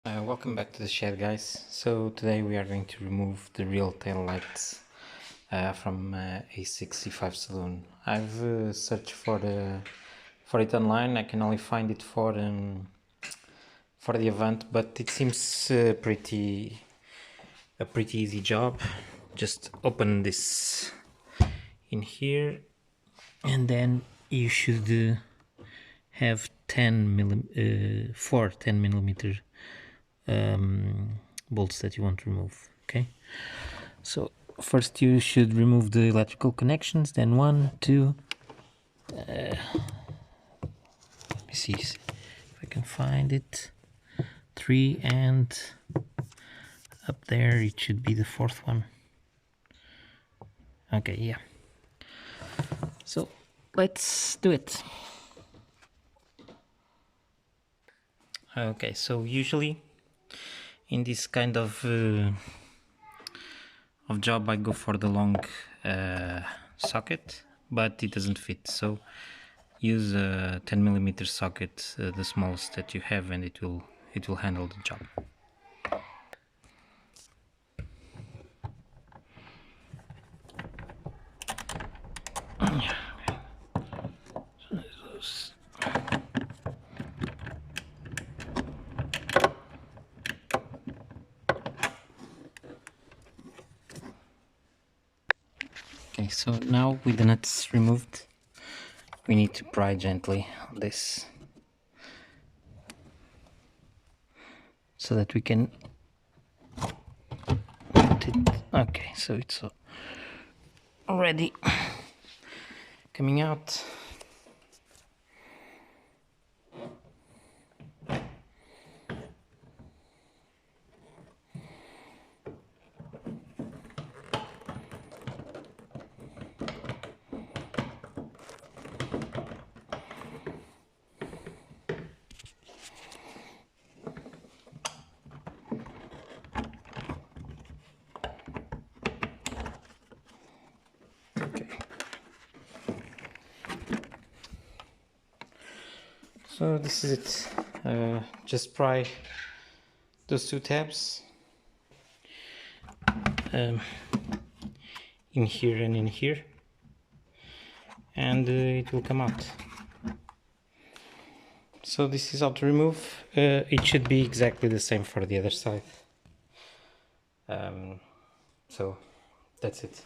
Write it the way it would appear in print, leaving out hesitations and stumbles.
Welcome back to the shed, guys. So today we are going to remove the real tail lights from A6 C5 Saloon. I've searched for it online. I can only find it for the event, but it seems a pretty easy job. Just open this in here, and then you should have 4 10mm bolts that you want to remove. Okay, so first you should remove the electrical connections, then 1, 2, let me see if I can find it, 3, and up there it should be the 4th one. Okay, yeah, so let's do it. Okay, so usually in this kind of job I go for the long socket, but it doesn't fit, so use a 10mm socket, the smallest that you have, and it will handle the job. Okay, so now with the nuts removed, we need to pry gently on this so that we can put it. Okay, so it's already coming out. So this is it. Just pry those 2 tabs in here and in here, and it will come out. So this is how to remove. It should be exactly the same for the other side. So that's it.